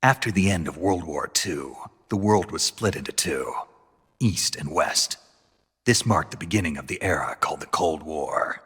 After the end of World War II, the world was split into two, East and West. This marked the beginning of the era called the Cold War.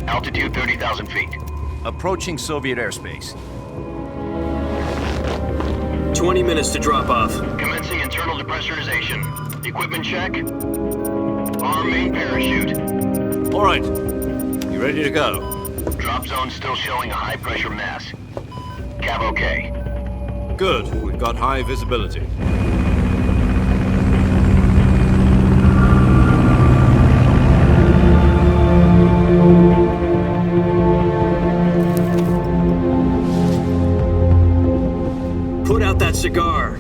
Altitude 30,000 feet. Approaching Soviet airspace. 20 minutes to drop off. Commencing internal depressurization. Equipment check. Arm main parachute. All right. You ready to go? Drop zone still showing a high pressure mass. Cav okay. Good. We've got high visibility. Put out that cigar.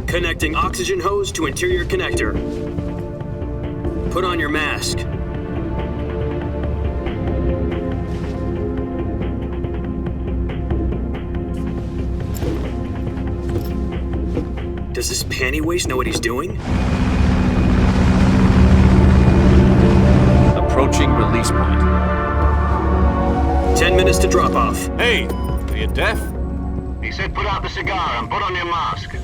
Connecting oxygen hose to interior connector. Put on your mask. Does this panty waste know what he's doing? Approaching release point. 10 minutes to drop off. Hey, are you deaf? He said put out the cigar and put on your mask.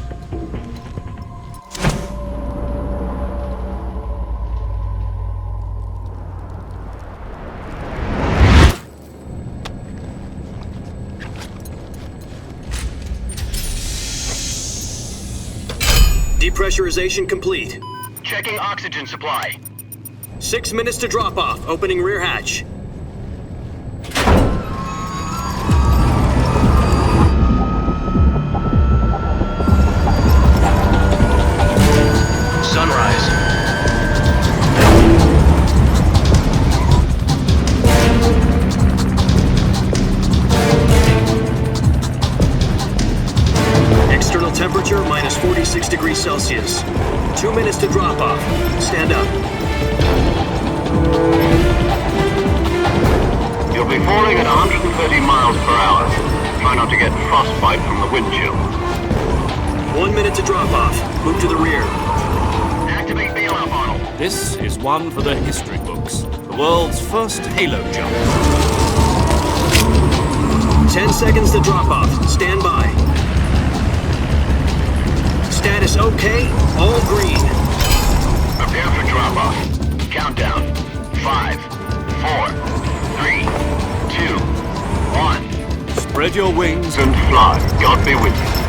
Depressurization complete. Checking oxygen supply. 6 minutes to drop off. Opening rear hatch. Sunrise. External temperature minus 46 degrees Celsius. 2 minutes to drop off. Stand up. You'll be falling at 130 miles per hour. Try not to get frostbite from the wind chill. 1 minute to drop off. Move to the rear. Activate bailout model. This is one for the history books. The world's first halo jump. 10 seconds to drop off. Stand by. Status okay. All green. Prepare for drop off. Countdown. 5, 4, 3, 2, 1. Spread your wings And fly. God be with you.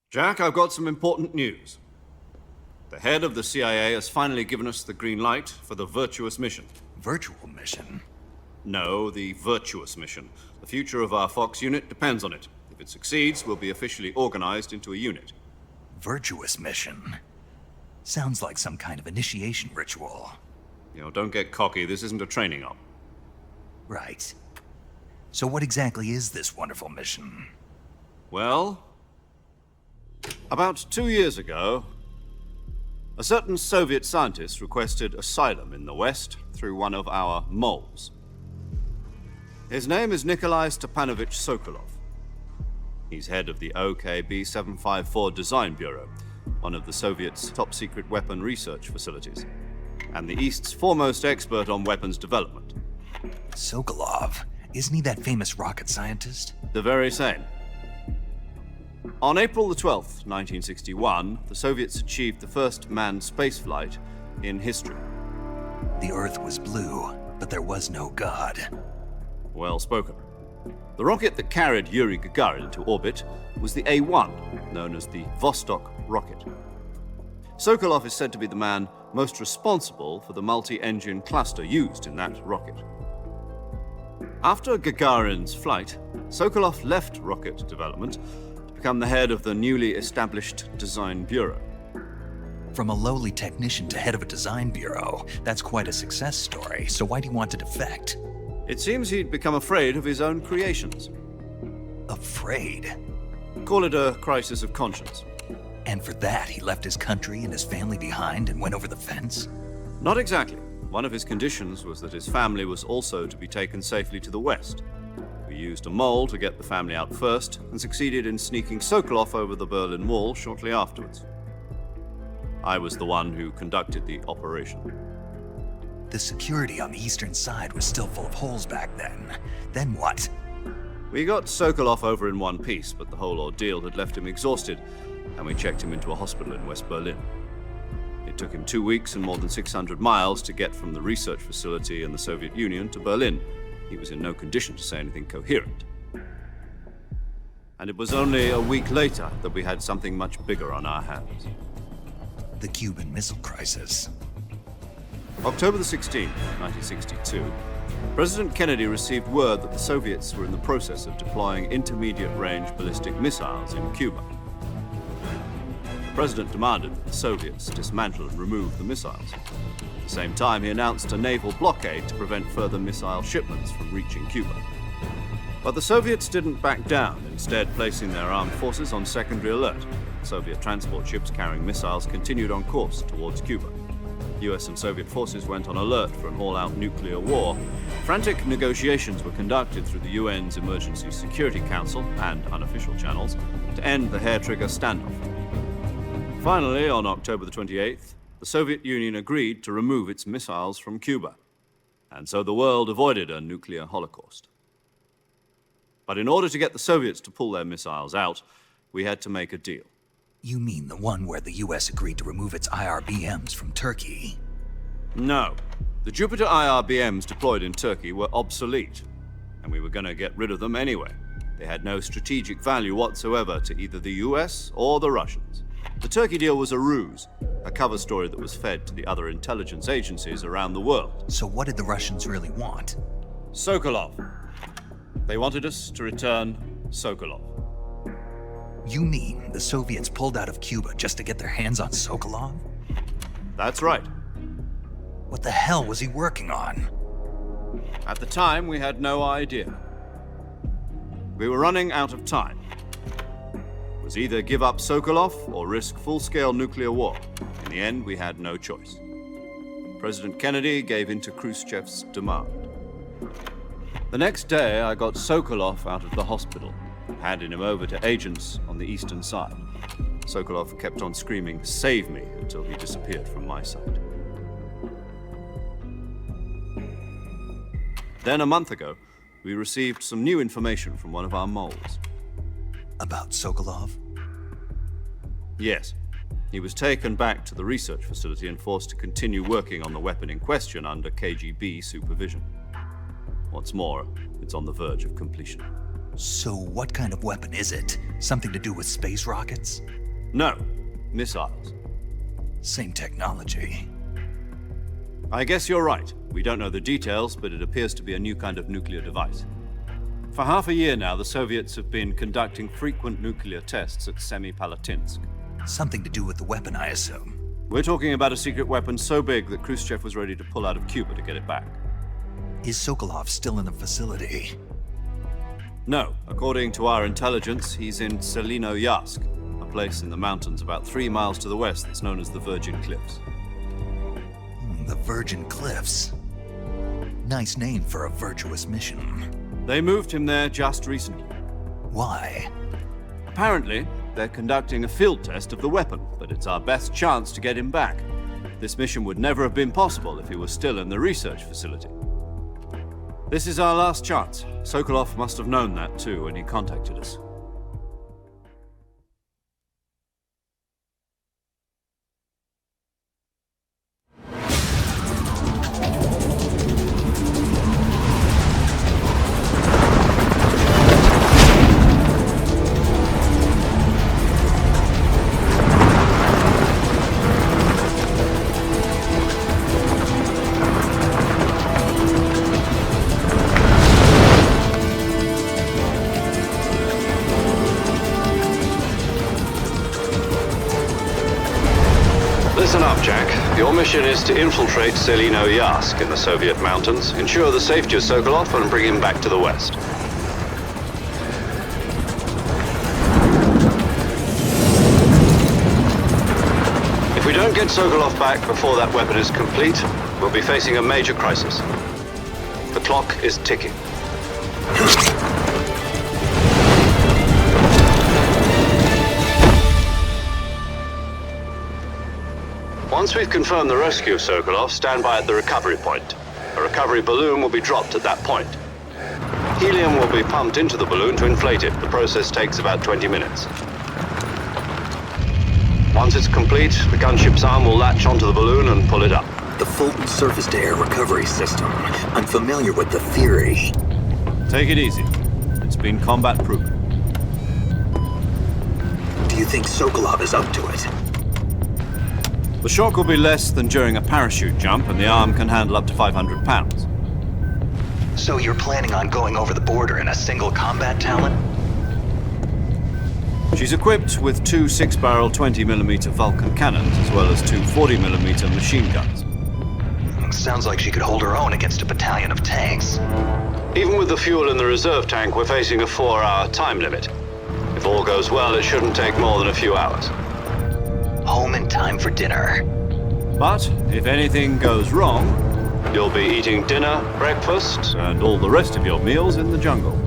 Jack, I've got some important news. The head of the CIA has finally given us the green light for the virtuous mission. Virtual mission? No, the virtuous mission. The future of our Fox unit depends on it. If it succeeds, we'll be officially organized into a unit. Virtuous mission? Sounds like some kind of initiation ritual. You know, don't get cocky. This isn't a training op. Right. So what exactly is this wonderful mission? Well, about 2 years ago, a certain Soviet scientist requested asylum in the West through one of our moles. His name is Nikolai Stepanovich Sokolov. He's head of the OKB-754 Design Bureau, one of the Soviets' top-secret weapon research facilities, and the East's foremost expert on weapons development. Sokolov? Isn't he that famous rocket scientist? The very same. On April the 12th, 1961, the Soviets achieved the first manned spaceflight in history. The Earth was blue, but there was no God. Well spoken. The rocket that carried Yuri Gagarin into orbit was the A-1, known as the Vostok rocket. Sokolov is said to be the man most responsible for the multi-engine cluster used in that rocket. After Gagarin's flight, Sokolov left rocket development to become the head of the newly established Design Bureau. From a lowly technician to head of a design bureau, that's quite a success story, so why do you want to defect? It seems he'd become afraid of his own creations. Afraid? Call it a crisis of conscience. And for that, he left his country and his family behind and went over the fence? Not exactly. One of his conditions was that his family was also to be taken safely to the west. We used a mole to get the family out first and succeeded in sneaking Sokolov over the Berlin Wall shortly afterwards. I was the one who conducted the operation. The security on the eastern side was still full of holes back then. Then what? We got Sokolov over in one piece, but the whole ordeal had left him exhausted, and we checked him into a hospital in West Berlin. It took him 2 weeks and more than 600 miles to get from the research facility in the Soviet Union to Berlin. He was in no condition to say anything coherent. And it was only a week later that we had something much bigger on our hands. The Cuban Missile Crisis. October the 16th, 1962, President Kennedy received word that the Soviets were in the process of deploying intermediate-range ballistic missiles in Cuba. The president demanded that the Soviets dismantle and remove the missiles. At the same time, he announced a naval blockade to prevent further missile shipments from reaching Cuba. But the Soviets didn't back down, instead placing their armed forces on secondary alert. Soviet transport ships carrying missiles continued on course towards Cuba. US and Soviet forces went on alert for an all-out nuclear war. Frantic negotiations were conducted through the UN's Emergency Security Council and unofficial channels to end the hair-trigger standoff. Finally, on October the 28th, the Soviet Union agreed to remove its missiles from Cuba. And so the world avoided a nuclear holocaust. But in order to get the Soviets to pull their missiles out, we had to make a deal. You mean the one where the US agreed to remove its IRBMs from Turkey? No. The Jupiter IRBMs deployed in Turkey were obsolete, and we were going to get rid of them anyway. They had no strategic value whatsoever to either the US or the Russians. The Turkey deal was a ruse, a cover story that was fed to the other intelligence agencies around the world. So what did the Russians really want? Sokolov. They wanted us to return Sokolov. You mean the Soviets pulled out of Cuba just to get their hands on Sokolov? That's right. What the hell was he working on? At the time, we had no idea. We were running out of time. It was either give up Sokolov or risk full-scale nuclear war. In the end, we had no choice. President Kennedy gave in to Khrushchev's demand. The next day, I got Sokolov out of the hospital, handing him over to agents on the eastern side. Sokolov kept on screaming, "Save me," until he disappeared from my sight. Then a month ago, we received some new information from one of our moles. About Sokolov? Yes. He was taken back to the research facility and forced to continue working on the weapon in question under KGB supervision. What's more, it's on the verge of completion. So what kind of weapon is it? Something to do with space rockets? No, missiles. Same technology. I guess you're right. We don't know the details, but it appears to be a new kind of nuclear device. For half a year now, the Soviets have been conducting frequent nuclear tests at Semipalatinsk. Something to do with the weapon, I assume. We're talking about a secret weapon so big that Khrushchev was ready to pull out of Cuba to get it back. Is Sokolov still in the facility? No. According to our intelligence, he's in Selinoyarsk, a place in the mountains about 3 miles to the west that's known as the Virgin Cliffs. The Virgin Cliffs. Nice name for a virtuous mission. They moved him there just recently. Why? Apparently, they're conducting a field test of the weapon, but it's our best chance to get him back. This mission would never have been possible if he was still in the research facility. This is our last chance. Sokolov must have known that too when he contacted us. mission is to infiltrate Selino Yask in the Soviet mountains, ensure the safety of Sokolov, and bring him back to the West. If we don't get Sokolov back before that weapon is complete, we'll be facing a major crisis. The clock is ticking. Once we've confirmed the rescue of Sokolov, stand by at the recovery point. A recovery balloon will be dropped at that point. Helium will be pumped into the balloon to inflate it. The process takes about 20 minutes. Once it's complete, the gunship's arm will latch onto the balloon and pull it up. The Fulton surface-to-air recovery system. I'm familiar with the theory. Take it easy. It's been combat-proven. Do you think Sokolov is up to it? The shock will be less than during a parachute jump, and the arm can handle up to 500 pounds. So you're planning on going over the border in a single combat Talon? She's equipped with two 6-barrel 20mm Vulcan cannons, as well as two 40mm machine guns. Sounds like she could hold her own against a battalion of tanks. Even with the fuel in the reserve tank, we're facing a 4-hour time limit. If all goes well, it shouldn't take more than a few hours. Home in time for dinner. But if anything goes wrong, you'll be eating dinner, breakfast, and all the rest of your meals in the jungle.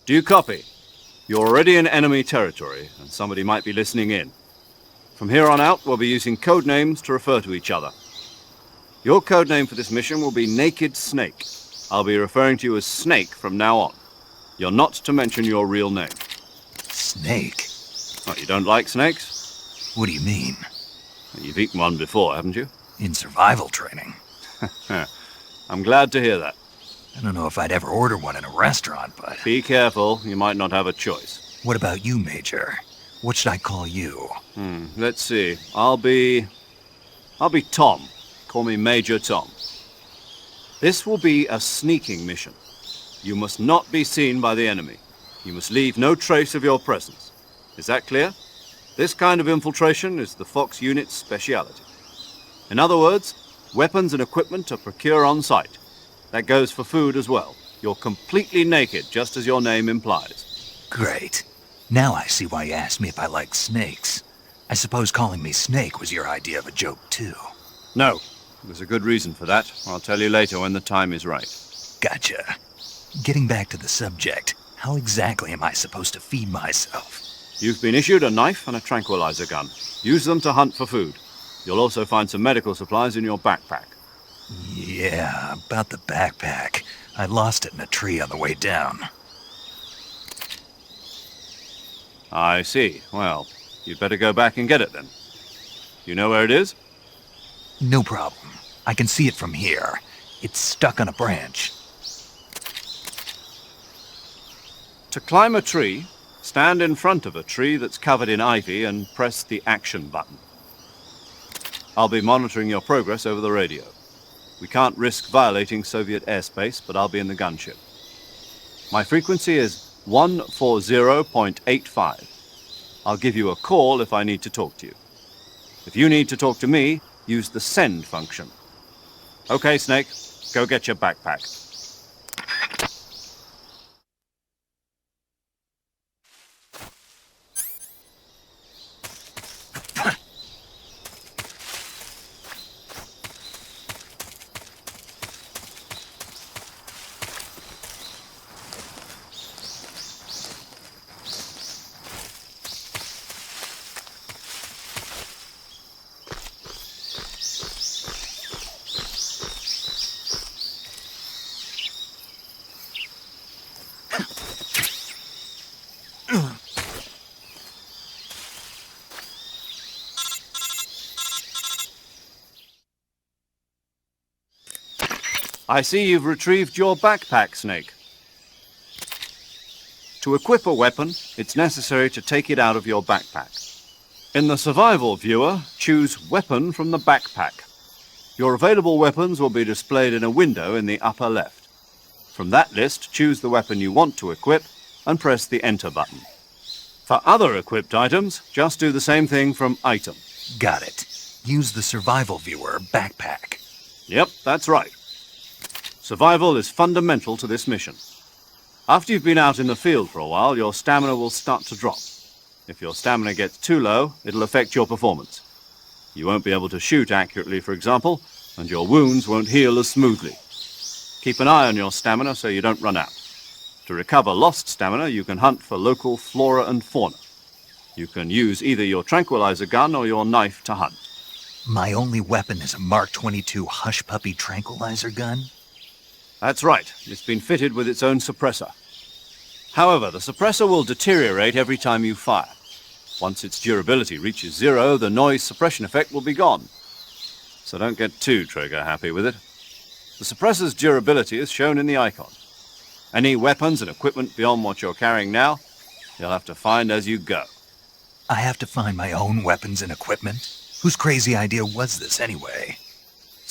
Do you copy? You're already in enemy territory, and somebody might be listening in. From here on out, we'll be using code names to refer to each other. Your code name for this mission will be Naked Snake. I'll be referring to you as Snake from now on. You're not to mention your real name. Snake? Oh, you don't like snakes? What do you mean? You've eaten one before, haven't you? In survival training. I'm glad to hear that. I don't know if I'd ever order one in a restaurant, but... Be careful, you might not have a choice. What about you, Major? What should I call you? Let's see. I'll be Tom. Call me Major Tom. This will be a sneaking mission. You must not be seen by the enemy. You must leave no trace of your presence. Is that clear? This kind of infiltration is the Fox unit's speciality. In other words, weapons and equipment are procured on site. That goes for food as well. You're completely naked, just as your name implies. Great. Now I see why you asked me if I like snakes. I suppose calling me Snake was your idea of a joke, too. No. There's a good reason for that. I'll tell you later when the time is right. Gotcha. Getting back to the subject, how exactly am I supposed to feed myself? You've been issued a knife and a tranquilizer gun. Use them to hunt for food. You'll also find some medical supplies in your backpack. Yeah, about the backpack. I lost it in a tree on the way down. I see. Well, you'd better go back and get it then. You know where it is? No problem. I can see it from here. It's stuck on a branch. To climb a tree, stand in front of a tree that's covered in ivy and press the action button. I'll be monitoring your progress over the radio. We can't risk violating Soviet airspace, but I'll be in the gunship. My frequency is 140.85. I'll give you a call if I need to talk to you. If you need to talk to me, use the send function. Okay, Snake, go get your backpack. I see you've retrieved your backpack, Snake. To equip a weapon, it's necessary to take it out of your backpack. In the survival viewer, choose Weapon from the backpack. Your available weapons will be displayed in a window in the upper left. From that list, choose the weapon you want to equip and press the Enter button. For other equipped items, just do the same thing from Item. Got it. Use the survival viewer backpack. Yep, that's right. Survival is fundamental to this mission. After you've been out in the field for a while, your stamina will start to drop. If your stamina gets too low, it'll affect your performance. You won't be able to shoot accurately, for example, and your wounds won't heal as smoothly. Keep an eye on your stamina so you don't run out. To recover lost stamina, you can hunt for local flora and fauna. You can use either your tranquilizer gun or your knife to hunt. My only weapon is a Mark 22 Hush Puppy tranquilizer gun? That's right. It's been fitted with its own suppressor. However, the suppressor will deteriorate every time you fire. Once its durability reaches 0, the noise suppression effect will be gone. So don't get too trigger-happy with it. The suppressor's durability is shown in the icon. Any weapons and equipment beyond what you're carrying now, you'll have to find as you go. I have to find my own weapons and equipment? Whose crazy idea was this anyway?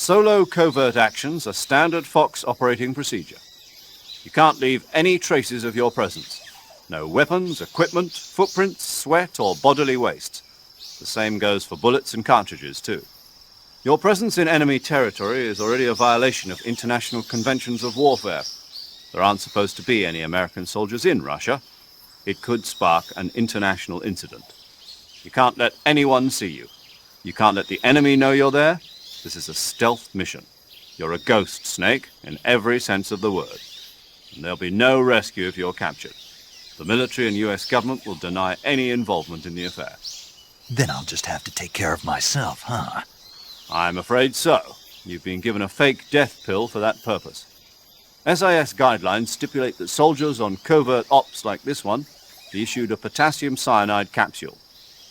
Solo covert actions are standard Fox operating procedure. You can't leave any traces of your presence. No weapons, equipment, footprints, sweat, or bodily waste. The same goes for bullets and cartridges, too. Your presence in enemy territory is already a violation of international conventions of warfare. There aren't supposed to be any American soldiers in Russia. It could spark an international incident. You can't let anyone see you. You can't let the enemy know you're there. This is a stealth mission. You're a ghost, Snake, in every sense of the word. And there'll be no rescue if you're captured. The military and US government will deny any involvement in the affair. Then I'll just have to take care of myself, huh? I'm afraid so. You've been given a fake death pill for that purpose. SIS guidelines stipulate that soldiers on covert ops like this one be issued a potassium cyanide capsule.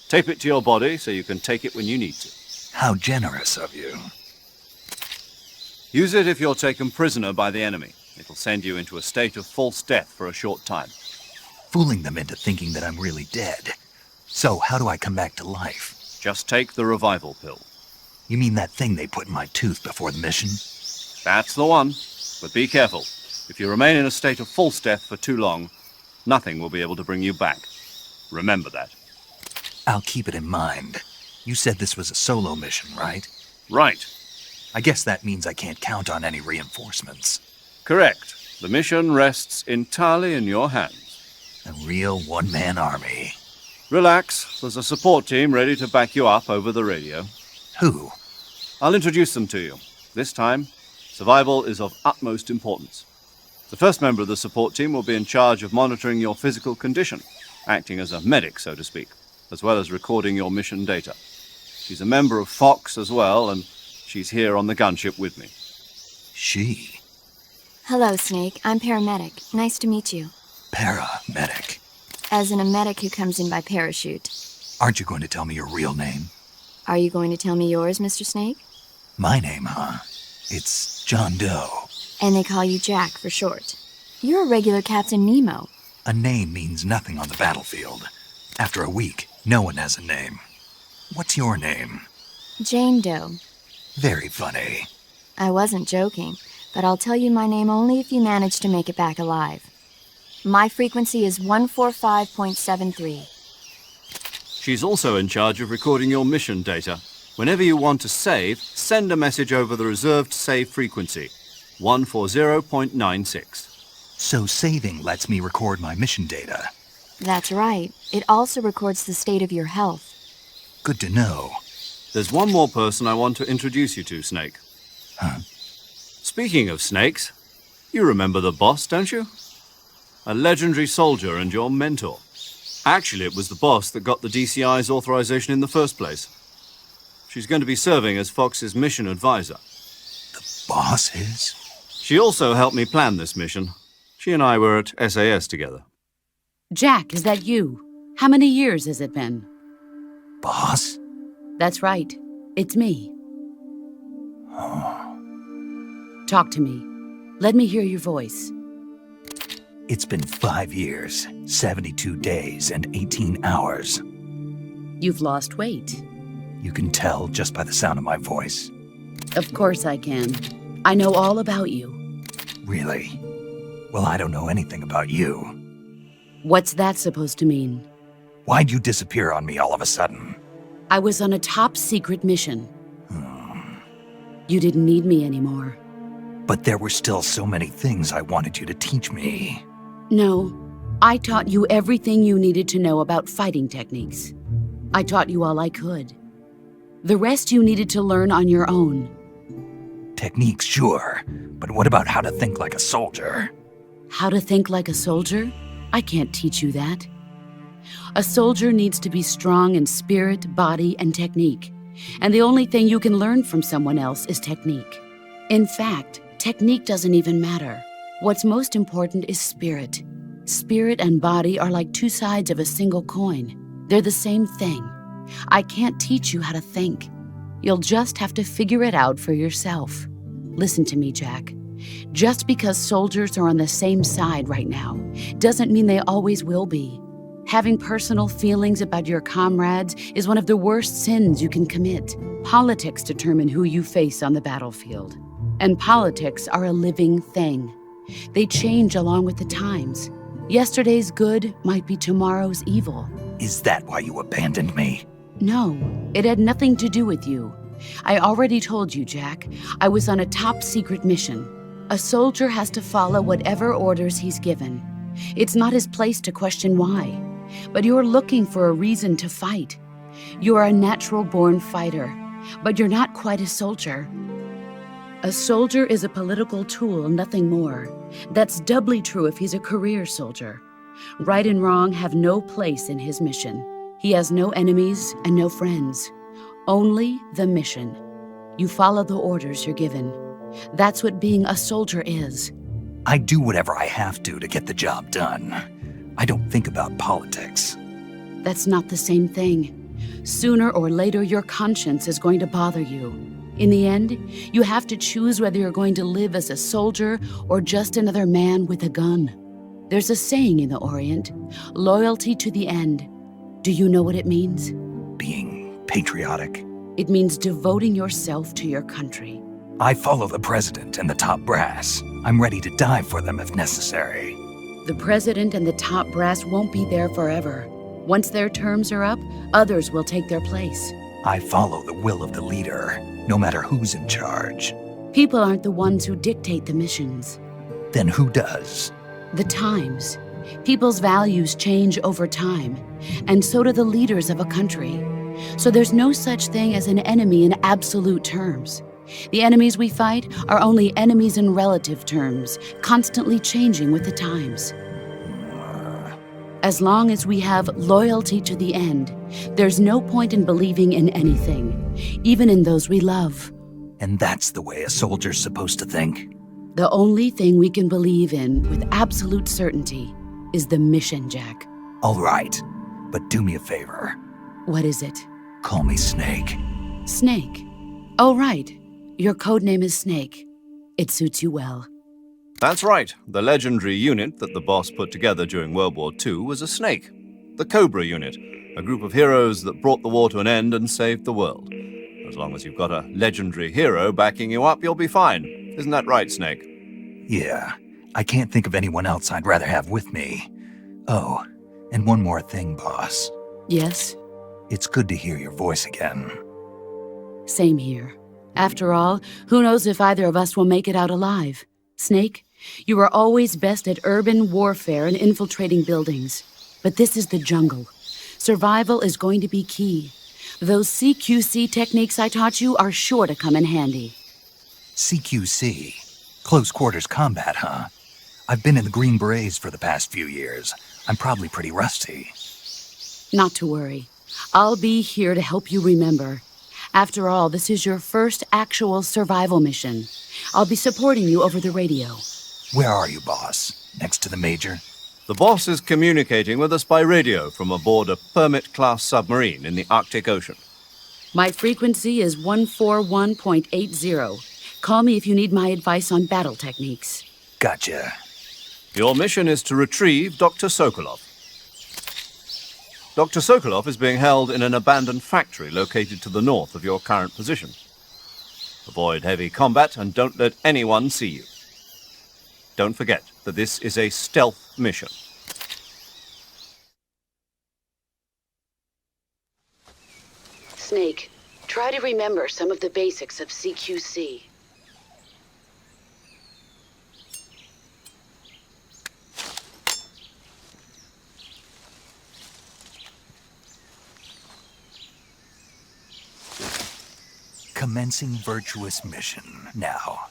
Tape it to your body so you can take it when you need to. How generous of you. Use it if you're taken prisoner by the enemy. It'll send you into a state of false death for a short time. Fooling them into thinking that I'm really dead. So, how do I come back to life? Just take the revival pill. You mean that thing they put in my tooth before the mission? That's the one. But be careful. If you remain in a state of false death for too long, nothing will be able to bring you back. Remember that. I'll keep it in mind. You said this was a solo mission, right? Right. I guess that means I can't count on any reinforcements. Correct. The mission rests entirely in your hands. A real one-man army. Relax. There's a support team ready to back you up over the radio. Who? I'll introduce them to you. This time, survival is of utmost importance. The first member of the support team will be in charge of monitoring your physical condition, acting as a medic, so to speak, as well as recording your mission data. She's a member of Fox as well, and she's here on the gunship with me. She? Hello, Snake. I'm paramedic. Nice to meet you. Paramedic. As in a medic who comes in by parachute. Aren't you going to tell me your real name? Are you going to tell me yours, Mr. Snake? My name, huh? It's John Doe. And they call you Jack for short. You're a regular Captain Nemo. A name means nothing on the battlefield. After a week, no one has a name. What's your name? Jane Doe. Very funny. I wasn't joking, but I'll tell you my name only if you manage to make it back alive. My frequency is 145.73. She's also in charge of recording your mission data. Whenever you want to save, send a message over the reserved save frequency, 140.96. So saving lets me record my mission data. That's right. It also records the state of your health. Good to know. There's one more person I want to introduce you to, Snake. Huh? Speaking of snakes, you remember the boss, don't you? A legendary soldier and your mentor. Actually, it was the boss that got the DCI's authorization in the first place. She's going to be serving as Fox's mission advisor. The boss is? She also helped me plan this mission. She and I were at SAS together. Jack, is that you? How many years has it been? Boss? That's right. It's me. Talk to me. Let me hear your voice. It's been 5 years, 72 days, and 18 hours. You've lost weight. You can tell just by the sound of my voice. Of course I can. I know all about you. Really? Well, I don't know anything about you. What's that supposed to mean? Why'd you disappear on me all of a sudden? I was on a top-secret mission. You didn't need me anymore. But there were still so many things I wanted you to teach me. No, I taught you everything you needed to know about fighting techniques. I taught you all I could. The rest you needed to learn on your own. Techniques, sure. But what about how to think like a soldier? How to think like a soldier? I can't teach you that. A soldier needs to be strong in spirit, body, and technique. And the only thing you can learn from someone else is technique. In fact, technique doesn't even matter. What's most important is spirit. Spirit and body are like two sides of a single coin. They're the same thing. I can't teach you how to think. You'll just have to figure it out for yourself. Listen to me, Jack. Just because soldiers are on the same side right now doesn't mean they always will be. Having personal feelings about your comrades is one of the worst sins you can commit. Politics determine who you face on the battlefield. And politics are a living thing. They change along with the times. Yesterday's good might be tomorrow's evil. Is that why you abandoned me? No, it had nothing to do with you. I already told you, Jack. I was on a top-secret mission. A soldier has to follow whatever orders he's given. It's not his place to question why. But you're looking for a reason to fight. You're a natural-born fighter, but you're not quite a soldier. A soldier is a political tool, nothing more. That's doubly true if he's a career soldier. Right and wrong have no place in his mission. He has no enemies and no friends. Only the mission. You follow the orders you're given. That's what being a soldier is. I do whatever I have to get the job done. I don't think about politics. That's not the same thing. Sooner or later, your conscience is going to bother you. In the end, you have to choose whether you're going to live as a soldier or just another man with a gun. There's a saying in the Orient, loyalty to the end. Do you know what it means? Being patriotic. It means devoting yourself to your country. I follow the president and the top brass. I'm ready to die for them if necessary. The president and the top brass won't be there forever. Once their terms are up, others will take their place. I follow the will of the leader, no matter who's in charge. People aren't the ones who dictate the missions. Then who does? The times. People's values change over time, and so do the leaders of a country. So there's no such thing as an enemy in absolute terms. The enemies we fight are only enemies in relative terms, constantly changing with the times. As long as we have loyalty to the end, there's no point in believing in anything, even in those we love. And that's the way a soldier's supposed to think? The only thing we can believe in with absolute certainty is the mission, Jack. All right, but do me a favor. What is it? Call me Snake. Snake. Oh, right. Your code name is Snake. It suits you well. That's right. The legendary unit that the boss put together during World War II was a snake. The Cobra unit, a group of heroes that brought the war to an end and saved the world. As long as you've got a legendary hero backing you up, you'll be fine. Isn't that right, Snake? Yeah, I can't think of anyone else I'd rather have with me. Oh, and one more thing, boss. Yes? It's good to hear your voice again. Same here. After all, who knows if either of us will make it out alive? Snake, you are always best at urban warfare and infiltrating buildings. But this is the jungle. Survival is going to be key. Those CQC techniques I taught you are sure to come in handy. CQC? Close quarters combat, huh? I've been in the Green Berets for the past few years. I'm probably pretty rusty. Not to worry. I'll be here to help you remember. After all, this is your first actual survival mission. I'll be supporting you over the radio. Where are you, boss? Next to the Major? The boss is communicating with us by radio from aboard a Permit-class submarine in the Arctic Ocean. My frequency is 141.80. Call me if you need my advice on battle techniques. Gotcha. Your mission is to retrieve Dr. Sokolov. Dr. Sokolov is being held in an abandoned factory located to the north of your current position. Avoid heavy combat and don't let anyone see you. Don't forget that this is a stealth mission. Snake, try to remember some of the basics of CQC. Commencing virtuous mission now.